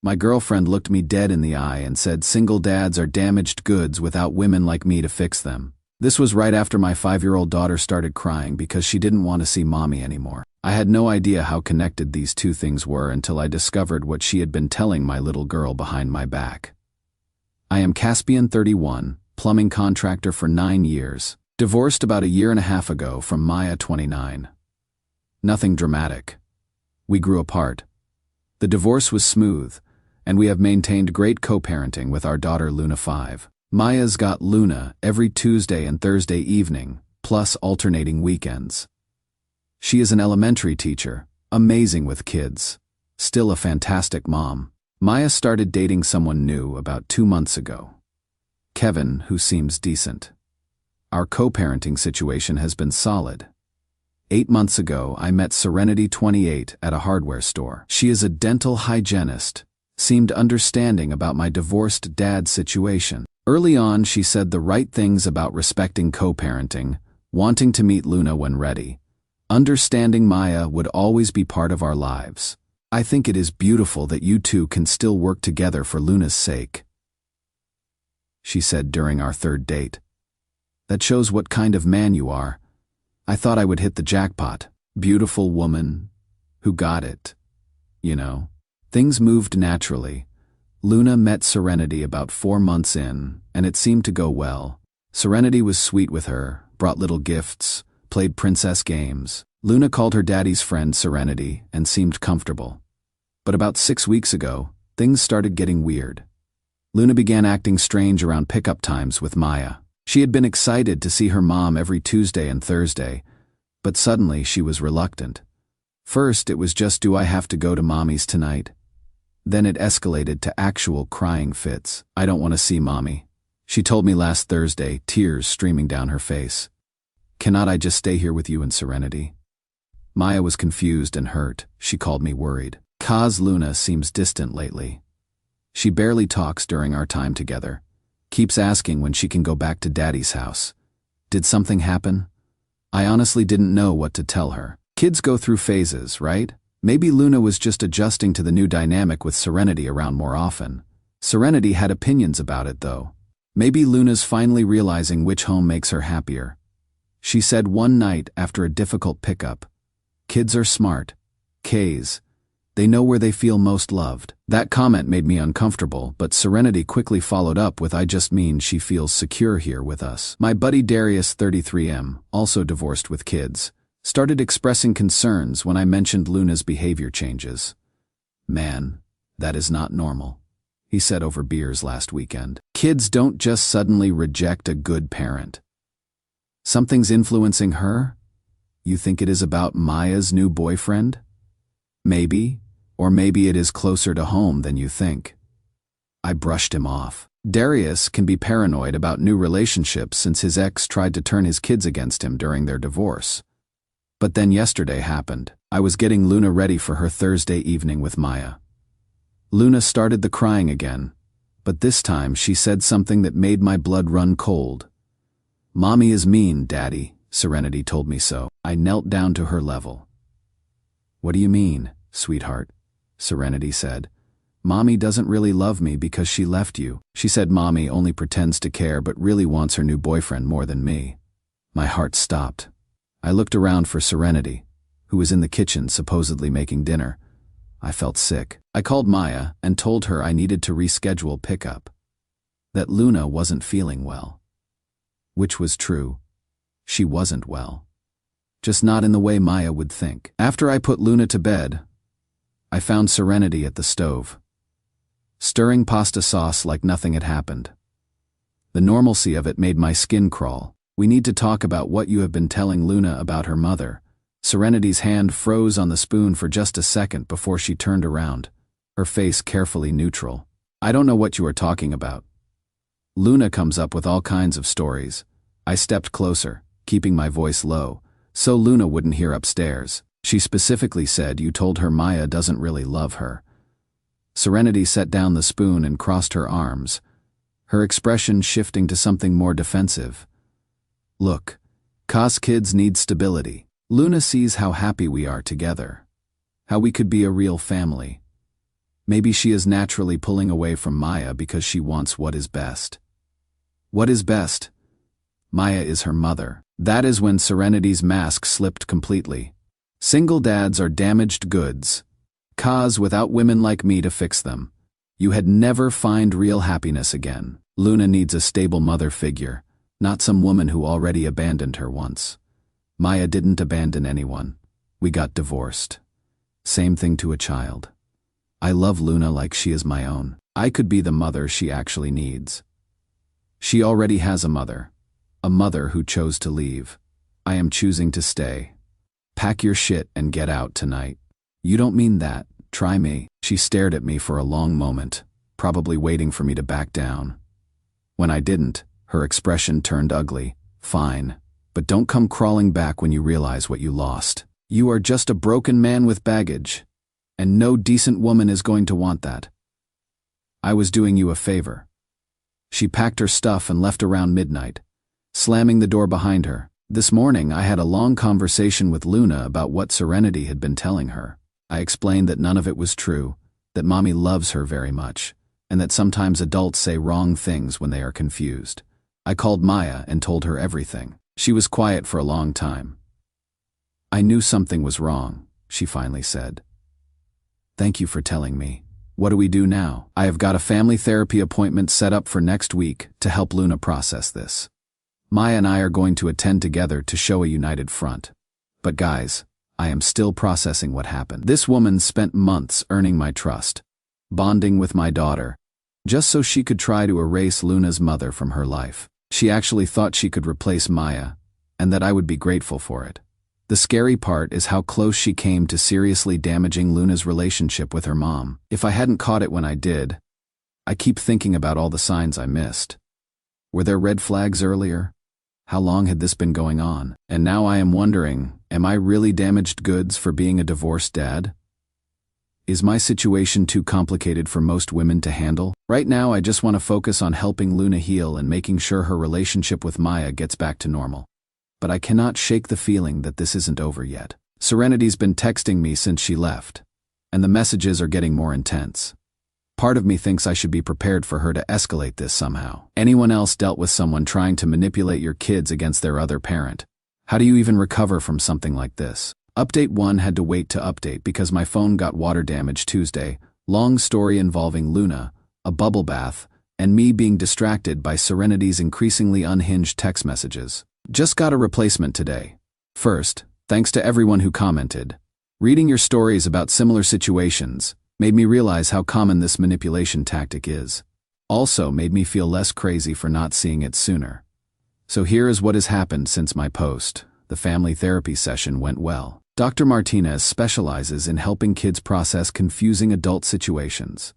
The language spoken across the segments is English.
My girlfriend looked me dead in the eye and said single dads are damaged goods without women like me to fix them. This was right after my 5-year-old daughter started crying because she didn't want to see mommy anymore. I had no idea how connected these two things were until I discovered what she had been telling my little girl behind my back. I am Caspian, 31, plumbing contractor for 9 years. Divorced about a year and a half ago from Maya, 29. Nothing dramatic. We grew apart. The divorce was smooth, and we have maintained great co-parenting with our daughter Luna, 5. Maya's got Luna every Tuesday and Thursday evening, plus alternating weekends. She is an elementary teacher, amazing with kids, still a fantastic mom. Maya started dating someone new about 2 months ago. Kevin, who seems decent. Our co-parenting situation has been solid. 8 months ago, I met Serenity, 28, at a hardware store. She is a dental hygienist, seemed understanding about my divorced dad situation. Early on, she said the right things about respecting co-parenting, wanting to meet Luna when ready, understanding Maya would always be part of our lives. I think it is beautiful that you two can still work together for Luna's sake, she said during our 3rd date. That shows what kind of man you are. I thought I would hit the jackpot. Beautiful woman who got it, you know. Things moved naturally. Luna met Serenity about 4 months in, and it seemed to go well. Serenity was sweet with her, brought little gifts, played princess games. Luna called her daddy's friend Serenity and seemed comfortable. But about 6 weeks ago, things started getting weird. Luna began acting strange around pickup times with Maya. She had been excited to see her mom every Tuesday and Thursday, but suddenly she was reluctant. First, it was just, do I have to go to mommy's tonight? Then it escalated to actual crying fits. I don't want to see mommy, she told me last Thursday, tears streaming down her face. Cannot I just stay here with you and Serenity? Maya was confused and hurt. She called me worried. Cause Luna seems distant lately. She barely talks during our time together. Keeps asking when she can go back to Daddy's house. Did something happen? I honestly didn't know what to tell her. Kids go through phases, right? Maybe Luna was just adjusting to the new dynamic with Serenity around more often. Serenity had opinions about it, though. Maybe Luna's finally realizing which home makes her happier. She said one night after a difficult pickup, "Kids are smart. K's. They know where they feel most loved." That comment made me uncomfortable, but Serenity quickly followed up with, "I just mean she feels secure here with us." My buddy Darius, 33M, also divorced with kids, started expressing concerns when I mentioned Luna's behavior changes. "Man, that is not normal," he said over beers last weekend. "Kids don't just suddenly reject a good parent. Something's influencing her? You think it is about Maya's new boyfriend? Maybe, or maybe it is closer to home than you think." I brushed him off. Darius can be paranoid about new relationships since his ex tried to turn his kids against him during their divorce. But then yesterday happened. I was getting Luna ready for her Thursday evening with Maya. Luna started the crying again, but this time she said something that made my blood run cold. "Mommy is mean, Daddy," Serenity told me so. I knelt down to her level. "What do you mean, sweetheart?" Serenity said. "Mommy doesn't really love me because she left you." She said Mommy only pretends to care but really wants her new boyfriend more than me. My heart stopped. I looked around for Serenity, who was in the kitchen supposedly making dinner. I felt sick. I called Maya and told her I needed to reschedule pickup. That Luna wasn't feeling well. Which was true. She wasn't well. Just not in the way Maya would think. After I put Luna to bed, I found Serenity at the stove, stirring pasta sauce like nothing had happened. The normalcy of it made my skin crawl. "We need to talk about what you have been telling Luna about her mother." Serenity's hand froze on the spoon for just a second before she turned around, her face carefully neutral. "I don't know what you are talking about. Luna comes up with all kinds of stories." I stepped closer, keeping my voice low, so Luna wouldn't hear upstairs. "She specifically said you told her Maya doesn't really love her." Serenity set down the spoon and crossed her arms, her expression shifting to something more defensive. "Look, Ka's kids need stability. Luna sees how happy we are together, how we could be a real family. Maybe she is naturally pulling away from Maya because she wants what is best. What is best? Maya is her mother. That is when Serenity's mask slipped completely. Single dads are damaged goods. Cause without women like me to fix them. You had never find real happiness again. Luna needs a stable mother figure, not some woman who already abandoned her once. Maya didn't abandon anyone. We got divorced. Same thing to a child. I love Luna like she is my own. I could be the mother she actually needs. She already has a mother who chose to leave. I am choosing to stay. Pack your shit and get out tonight. You don't mean that, try me. She stared at me for a long moment, probably waiting for me to back down. When I didn't, her expression turned ugly. Fine, but don't come crawling back when you realize what you lost. You are just a broken man with baggage, and no decent woman is going to want that. I was doing you a favor. She packed her stuff and left around midnight, slamming the door behind her. This morning I had a long conversation with Luna about what Serenity had been telling her. I explained that none of it was true, that Mommy loves her very much, and that sometimes adults say wrong things when they are confused. I called Maya and told her everything. She was quiet for a long time. I knew something was wrong, she finally said. Thank you for telling me. What do we do now? I have got a family therapy appointment set up for next week to help Luna process this. Maya and I are going to attend together to show a united front. But guys, I am still processing what happened. This woman spent months earning my trust, bonding with my daughter, just so she could try to erase Luna's mother from her life. She actually thought she could replace Maya, and that I would be grateful for it. The scary part is how close she came to seriously damaging Luna's relationship with her mom. If I hadn't caught it when I did, I keep thinking about all the signs I missed. Were there red flags earlier? How long had this been going on? And now I am wondering, am I really damaged goods for being a divorced dad? Is my situation too complicated for most women to handle? Right now I just want to focus on helping Luna heal and making sure her relationship with Maya gets back to normal. But I cannot shake the feeling that this isn't over yet. Serenity's been texting me since she left, and the messages are getting more intense. Part of me thinks I should be prepared for her to escalate this somehow. Anyone else dealt with someone trying to manipulate your kids against their other parent? How do you even recover from something like this? Update 1 had to wait to update because my phone got water damage Tuesday. Long story involving Luna, a bubble bath, and me being distracted by Serenity's increasingly unhinged text messages. Just got a replacement today. First, thanks to everyone who commented. Reading your stories about similar situations made me realize how common this manipulation tactic is. Also made me feel less crazy for not seeing it sooner. So here is what has happened since my post. The family therapy session went well. Dr. Martinez specializes in helping kids process confusing adult situations.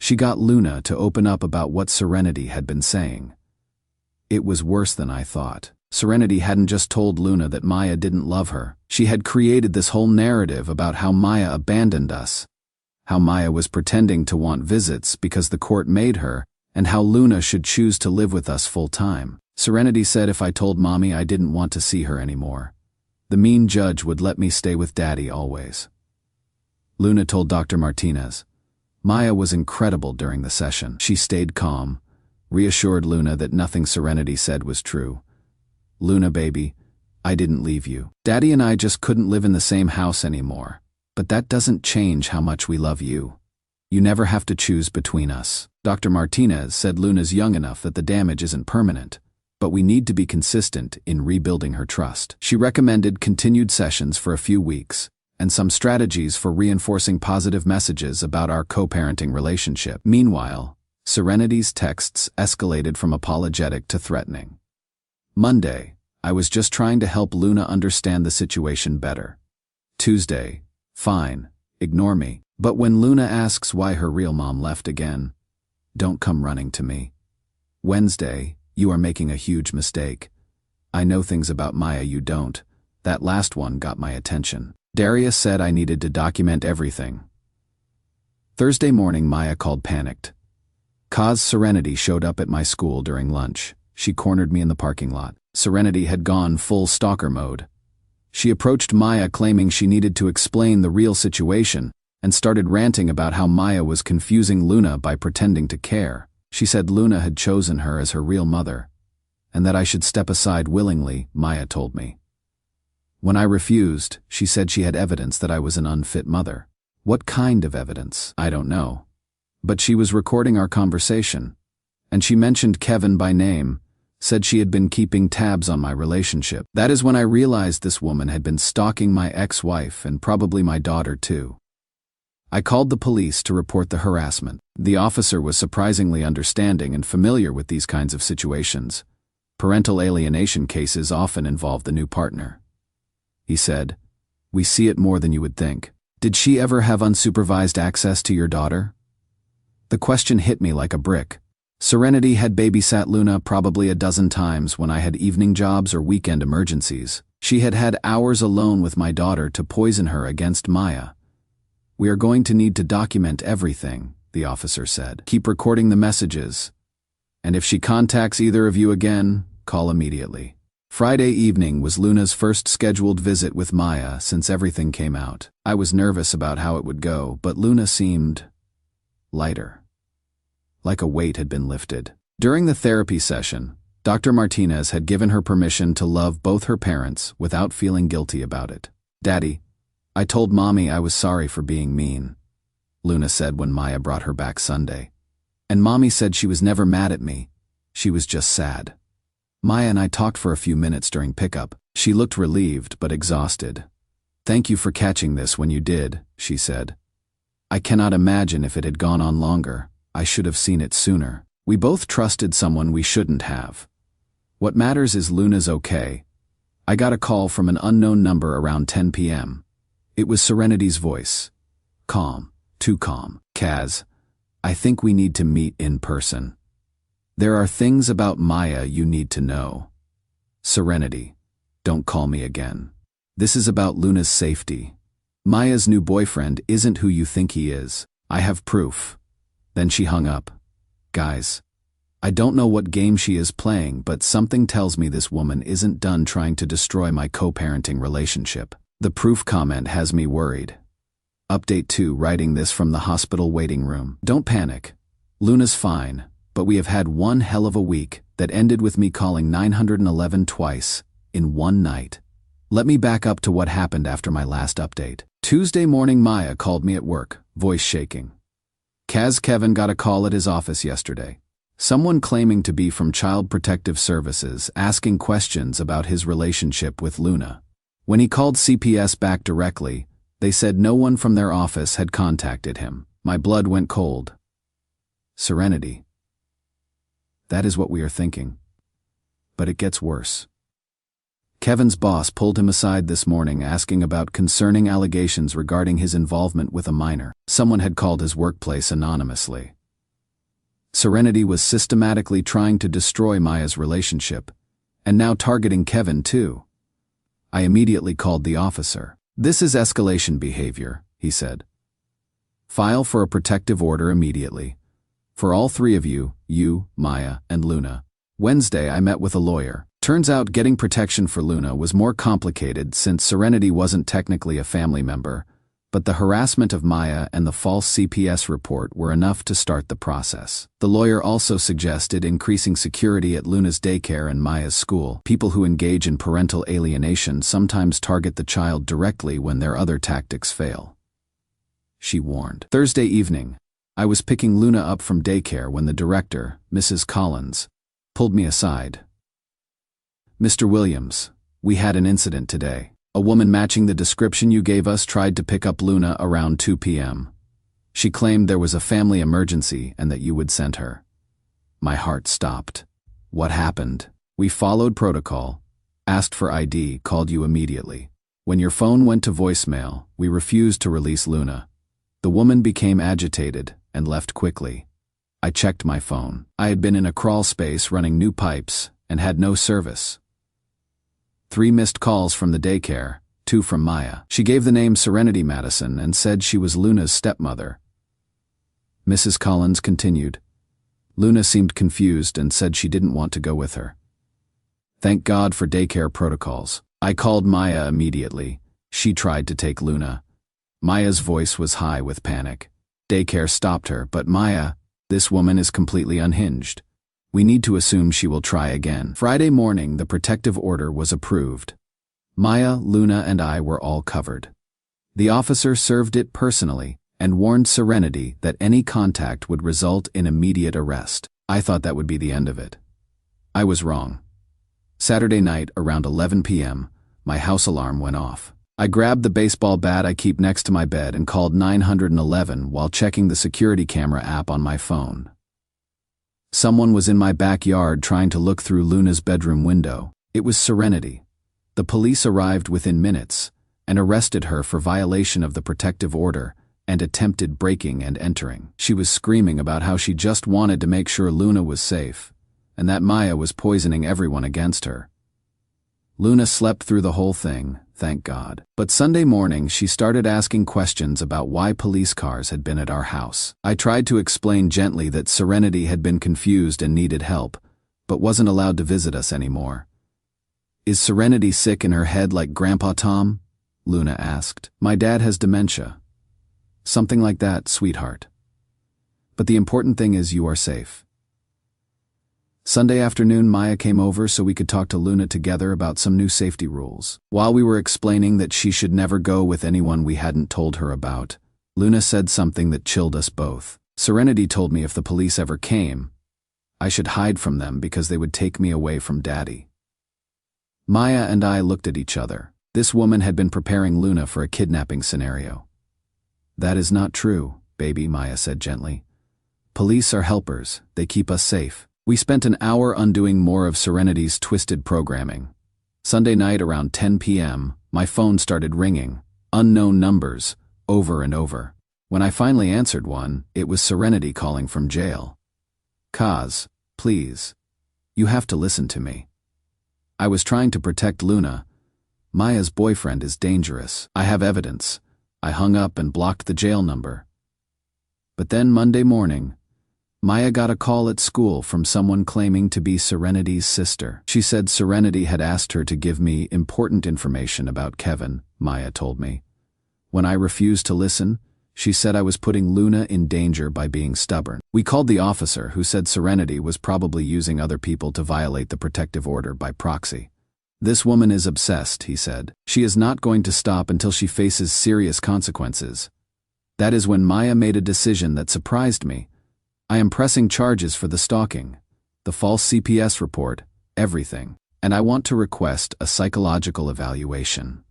She got Luna to open up about what Serenity had been saying. It was worse than I thought. Serenity hadn't just told Luna that Maya didn't love her. She had created this whole narrative about how Maya abandoned us, how Maya was pretending to want visits because the court made her, and how Luna should choose to live with us full time. Serenity said if I told Mommy I didn't want to see her anymore, the mean judge would let me stay with Daddy always. Luna told Dr. Martinez. Maya was incredible during the session. She stayed calm, reassured Luna that nothing Serenity said was true. Luna baby, I didn't leave you. Daddy and I just couldn't live in the same house anymore. But that doesn't change how much we love you. You never have to choose between us. Dr. Martinez said Luna's young enough that the damage isn't permanent, but we need to be consistent in rebuilding her trust. She recommended continued sessions for a few weeks, and some strategies for reinforcing positive messages about our co-parenting relationship. Meanwhile, Serenity's texts escalated from apologetic to threatening. Monday, I was just trying to help Luna understand the situation better. Tuesday, fine, ignore me. But when Luna asks why her real mom left again, don't come running to me. Wednesday, you are making a huge mistake. I know things about Maya you don't. That last one got my attention. Darius said I needed to document everything. Thursday morning, Maya called panicked. Cause Serenity showed up at my school during lunch. She cornered me in the parking lot. Serenity had gone full stalker mode. She approached Maya claiming she needed to explain the real situation and started ranting about how Maya was confusing Luna by pretending to care. She said Luna had chosen her as her real mother, and that I should step aside willingly, Maya told me. When I refused, she said she had evidence that I was an unfit mother. What kind of evidence? I don't know. But she was recording our conversation, and she mentioned Kevin by name, said she had been keeping tabs on my relationship. That is when I realized this woman had been stalking my ex-wife and probably my daughter too. I called the police to report the harassment. The officer was surprisingly understanding and familiar with these kinds of situations. Parental alienation cases often involve the new partner. He said, "We see it more than you would think. Did she ever have unsupervised access to your daughter?" The question hit me like a brick. Serenity had babysat Luna probably a dozen times when I had evening jobs or weekend emergencies. She had had hours alone with my daughter to poison her against Maya. "We are going to need to document everything," the officer said. "Keep recording the messages. And if she contacts either of you again, call immediately." Friday evening was Luna's first scheduled visit with Maya since everything came out. I was nervous about how it would go, but Luna seemed lighter, like a weight had been lifted. During the therapy session, Dr. Martinez had given her permission to love both her parents without feeling guilty about it. "Daddy, I told Mommy I was sorry for being mean," Luna said when Maya brought her back Sunday. "And Mommy said she was never mad at me. She was just sad." Maya and I talked for a few minutes during pickup. She looked relieved but exhausted. "Thank you for catching this when you did," she said. "I cannot imagine if it had gone on longer. I should have seen it sooner. We both trusted someone we shouldn't have. What matters is Luna's okay." I got a call from an unknown number around 10 p.m. It was Serenity's voice. Calm, too calm. "Kaz, I think we need to meet in person. There are things about Maya you need to know. Serenity, don't call me again. This is about Luna's safety. Maya's new boyfriend isn't who you think he is. I have proof." Then she hung up. Guys, I don't know what game she is playing, but something tells me this woman isn't done trying to destroy my co-parenting relationship. The proof comment has me worried. Update 2, writing this from the hospital waiting room. Don't panic. Luna's fine, but we have had one hell of a week that ended with me calling 911 twice in one night. Let me back up to what happened after my last update. Tuesday morning, Maya called me at work, voice shaking. Kevin got a call at his office yesterday. Someone claiming to be from Child Protective Services asking questions about his relationship with Luna. When he called CPS back directly, they said no one from their office had contacted him. My blood went cold. Serenity. That is what we are thinking. But it gets worse. Kevin's boss pulled him aside this morning asking about concerning allegations regarding his involvement with a minor. Someone had called his workplace anonymously. Serenity was systematically trying to destroy Maya's relationship, and now targeting Kevin too. I immediately called the officer. "This is escalation behavior," he said. "File for a protective order immediately. For all three of you, Maya, and Luna." Wednesday, I met with a lawyer. Turns out getting protection for Luna was more complicated since Serenity wasn't technically a family member, but the harassment of Maya and the false CPS report were enough to start the process. The lawyer also suggested increasing security at Luna's daycare and Maya's school. People who engage in parental alienation sometimes target the child directly when their other tactics fail. She warned. Thursday evening, I was picking Luna up from daycare when the director, Mrs. Collins, pulled me aside. "Mr. Williams, we had an incident today. A woman matching the description you gave us tried to pick up Luna around 2 p.m. She claimed there was a family emergency and that you would send her." My heart stopped. "What happened?" "We followed protocol, asked for ID, called you immediately. When your phone went to voicemail, we refused to release Luna. The woman became agitated and left quickly. I checked my phone. I had been in a crawl space running new pipes and had no service. 3 missed calls from the daycare, 2 from Maya. She gave the name Serenity Madison and said she was Luna's stepmother." Mrs. Collins continued. "Luna seemed confused and said she didn't want to go with her. Thank God for daycare protocols. I called Maya immediately. She tried to take Luna. Maya's voice was high with panic. Daycare stopped her, but Maya, this woman is completely unhinged. We need to assume she will try again. Friday morning, the protective order was approved. Maya, Luna, and I were all covered. The officer served it personally and warned Serenity that any contact would result in immediate arrest. I thought that would be the end of it. I was wrong. Saturday night, around 11 p.m., my house alarm went off. I grabbed the baseball bat I keep next to my bed and called 911 while checking the security camera app on my phone. Someone was in my backyard trying to look through Luna's bedroom window. It was Serenity. The police arrived within minutes and arrested her for violation of the protective order and attempted breaking and entering. She was screaming about how she just wanted to make sure Luna was safe, and that Maya was poisoning everyone against her. Luna slept through the whole thing, thank God. But Sunday morning she started asking questions about why police cars had been at our house. I tried to explain gently that Serenity had been confused and needed help, but wasn't allowed to visit us anymore. Is Serenity sick in her head like Grandpa Tom? Luna asked. My dad has dementia. Something like that, sweetheart. But the important thing is you are safe. Sunday afternoon, Maya came over so we could talk to Luna together about some new safety rules. While we were explaining that she should never go with anyone we hadn't told her about, Luna said something that chilled us both. Serenity told me if the police ever came, I should hide from them because they would take me away from Daddy. Maya and I looked at each other. This woman had been preparing Luna for a kidnapping scenario. That is not true, baby, Maya said gently. Police are helpers. They keep us safe. We spent an hour undoing more of Serenity's twisted programming. Sunday night around 10 p.m., my phone started ringing, unknown numbers, over and over. When I finally answered one, it was Serenity calling from jail. Kaz, please. You have to listen to me. I was trying to protect Luna. Maya's boyfriend is dangerous. I have evidence. I hung up and blocked the jail number. But then Monday morning, Maya got a call at school from someone claiming to be Serenity's sister. She said Serenity had asked her to give me important information about Kevin, Maya told me. When I refused to listen, she said I was putting Luna in danger by being stubborn. We called the officer, who said Serenity was probably using other people to violate the protective order by proxy. This woman is obsessed, he said. She is not going to stop until she faces serious consequences. That is when Maya made a decision that surprised me. I am pressing charges for the stalking, the false CPS report, everything, and I want to request a psychological evaluation.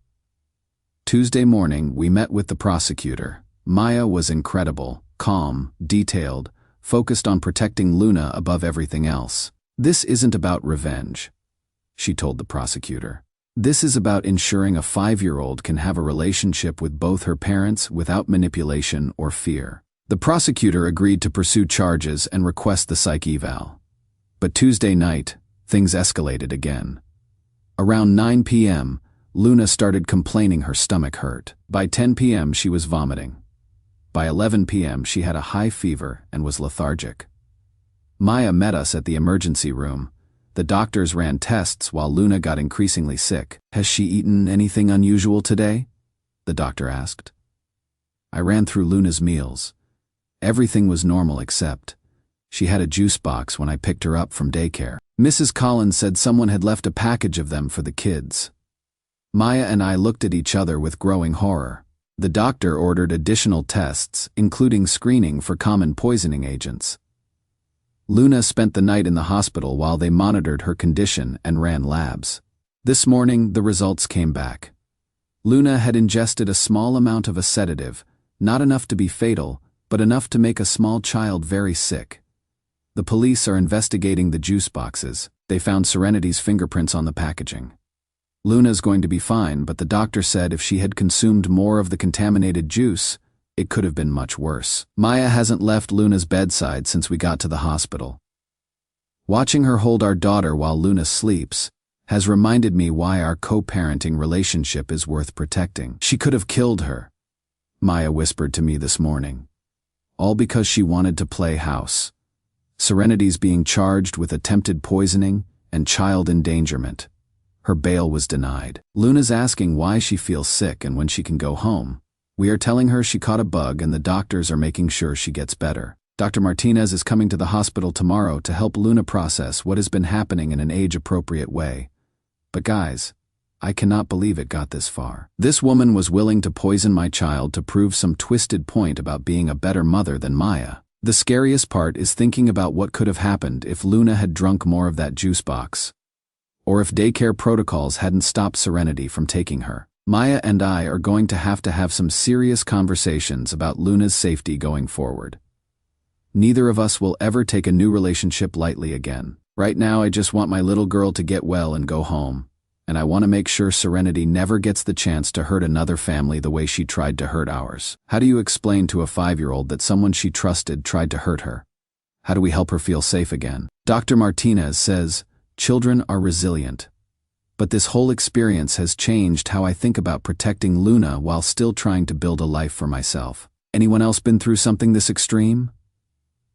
Tuesday morning, we met with the prosecutor. Maya was incredible, calm, detailed, focused on protecting Luna above everything else. This isn't about revenge, she told the prosecutor. This is about ensuring a 5-year-old can have a relationship with both her parents without manipulation or fear. The prosecutor agreed to pursue charges and request the psych eval. But Tuesday night, things escalated again. Around 9 p.m., Luna started complaining her stomach hurt. By 10 p.m., she was vomiting. By 11 p.m., she had a high fever and was lethargic. Maya met us at the emergency room. The doctors ran tests while Luna got increasingly sick. Has she eaten anything unusual today? The doctor asked. I ran through Luna's meals. Everything was normal except she had a juice box when I picked her up from daycare. Mrs. Collins said someone had left a package of them for the kids. Maya and I looked at each other with growing horror. The doctor ordered additional tests, including screening for common poisoning agents. Luna spent the night in the hospital while they monitored her condition and ran labs. This morning, the results came back. Luna had ingested a small amount of a sedative, not enough to be fatal, but enough to make a small child very sick. The police are investigating the juice boxes. They found Serenity's fingerprints on the packaging. Luna's going to be fine, but the doctor said if she had consumed more of the contaminated juice, it could have been much worse. Maya hasn't left Luna's bedside since we got to the hospital. Watching her hold our daughter while Luna sleeps has reminded me why our co-parenting relationship is worth protecting. She could have killed her, Maya whispered to me this morning. All because she wanted to play house. Serenity's being charged with attempted poisoning and child endangerment. Her bail was denied. Luna's asking why she feels sick and when she can go home. We are telling her she caught a bug and the doctors are making sure she gets better. Dr. Martinez is coming to the hospital tomorrow to help Luna process what has been happening in an age-appropriate way. But guys, I cannot believe it got this far. This woman was willing to poison my child to prove some twisted point about being a better mother than Maya. The scariest part is thinking about what could have happened if Luna had drunk more of that juice box. Or if daycare protocols hadn't stopped Serenity from taking her. Maya and I are going to have some serious conversations about Luna's safety going forward. Neither of us will ever take a new relationship lightly again. Right now I just want my little girl to get well and go home. And I want to make sure Serenity never gets the chance to hurt another family the way she tried to hurt ours. How do you explain to a 5-year-old that someone she trusted tried to hurt her? How do we help her feel safe again? Dr. Martinez says, children are resilient. But this whole experience has changed how I think about protecting Luna while still trying to build a life for myself. Anyone else been through something this extreme?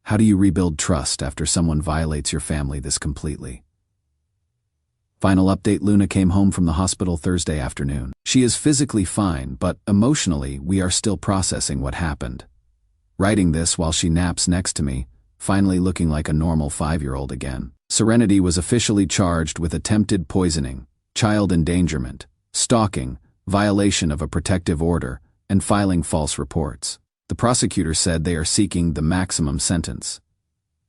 How do you rebuild trust after someone violates your family this completely? Final update: Luna came home from the hospital Thursday afternoon. She is physically fine, but emotionally we are still processing what happened. Writing this while she naps next to me, finally looking like a normal 5-year-old again. Serenity was officially charged with attempted poisoning, child endangerment, stalking, violation of a protective order, and filing false reports. The prosecutor said they are seeking the maximum sentence.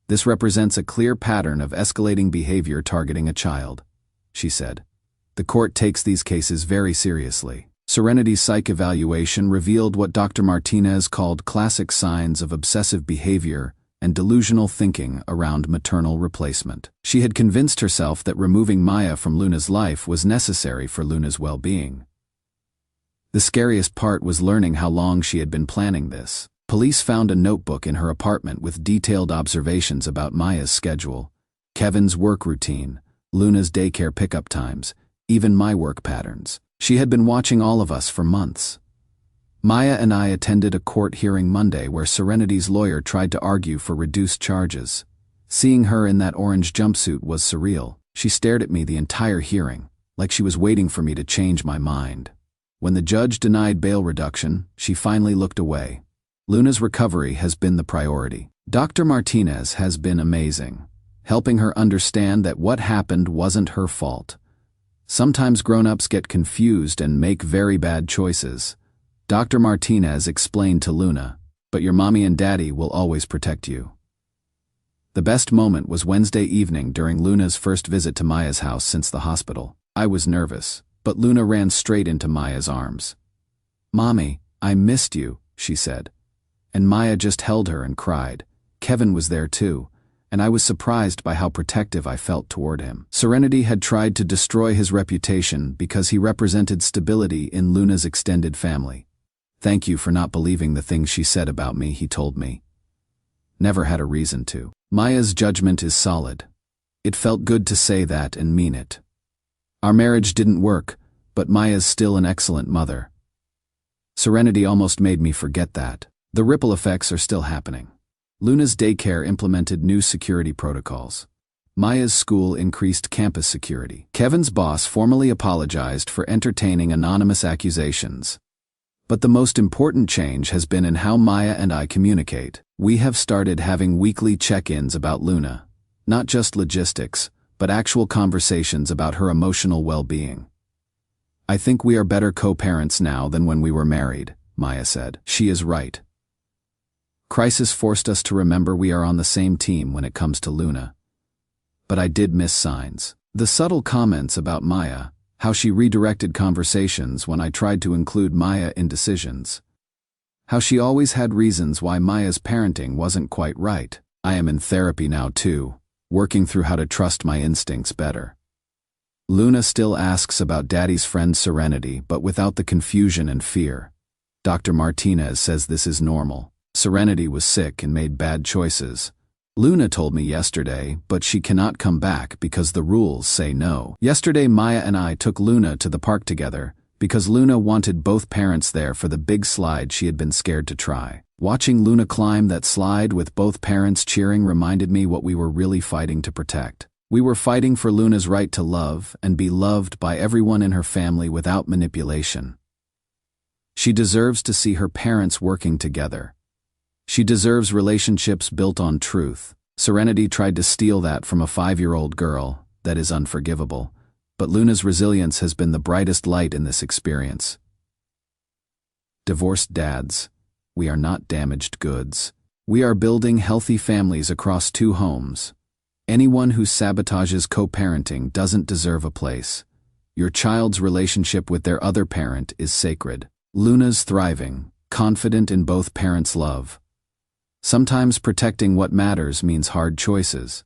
This represents a clear pattern of escalating behavior targeting a child, she said. The court takes these cases very seriously. Serenity's psych evaluation revealed what Dr. Martinez called classic signs of obsessive behavior and delusional thinking around maternal replacement. She had convinced herself that removing Maya from Luna's life was necessary for Luna's well-being. The scariest part was learning how long she had been planning this. Police found a notebook in her apartment with detailed observations about Maya's schedule, Kevin's work routine, Luna's daycare pickup times, even my work patterns. She had been watching all of us for months. Maya and I attended a court hearing Monday where Serenity's lawyer tried to argue for reduced charges. Seeing her in that orange jumpsuit was surreal. She stared at me the entire hearing, like she was waiting for me to change my mind. When the judge denied bail reduction, she finally looked away. Luna's recovery has been the priority. Dr. Martinez has been amazing, helping her understand that what happened wasn't her fault. Sometimes grown-ups get confused and make very bad choices. Dr. Martinez explained to Luna, but your mommy and daddy will always protect you. The best moment was Wednesday evening during Luna's first visit to Maya's house since the hospital. I was nervous, but Luna ran straight into Maya's arms. "Mommy, I missed you," she said. And Maya just held her and cried. Kevin was there too, and I was surprised by how protective I felt toward him. Serenity had tried to destroy his reputation because he represented stability in Luna's extended family. "Thank you for not believing the things she said about me," he told me. Never had a reason to. Maya's judgment is solid. It felt good to say that and mean it. Our marriage didn't work, but Maya's still an excellent mother. Serenity almost made me forget that. The ripple effects are still happening. Luna's daycare implemented new security protocols. Maya's school increased campus security. Kevin's boss formally apologized for entertaining anonymous accusations. But the most important change has been in how Maya and I communicate. We have started having weekly check-ins about Luna, not just logistics, but actual conversations about her emotional well-being. "I think we are better co-parents now than when we were married," Maya said. She is right. Crisis forced us to remember we are on the same team when it comes to Luna. But I did miss signs. The subtle comments about Maya, how she redirected conversations when I tried to include Maya in decisions. How she always had reasons why Maya's parenting wasn't quite right. I am in therapy now too, working through how to trust my instincts better. Luna still asks about Daddy's friend Serenity, but without the confusion and fear. Dr. Martinez says this is normal. Serenity was sick and made bad choices. Luna told me yesterday, but she cannot come back because the rules say no. Yesterday Maya and I took Luna to the park together because Luna wanted both parents there for the big slide she had been scared to try. Watching Luna climb that slide with both parents cheering reminded me what we were really fighting to protect. We were fighting for Luna's right to love and be loved by everyone in her family without manipulation. She deserves to see her parents working together. She deserves relationships built on truth. Serenity tried to steal that from a 5-year-old girl. That is unforgivable. But Luna's resilience has been the brightest light in this experience. Divorced dads. We are not damaged goods. We are building healthy families across 2 homes. Anyone who sabotages co-parenting doesn't deserve a place. Your child's relationship with their other parent is sacred. Luna's thriving, confident in both parents' love. Sometimes protecting what matters means hard choices.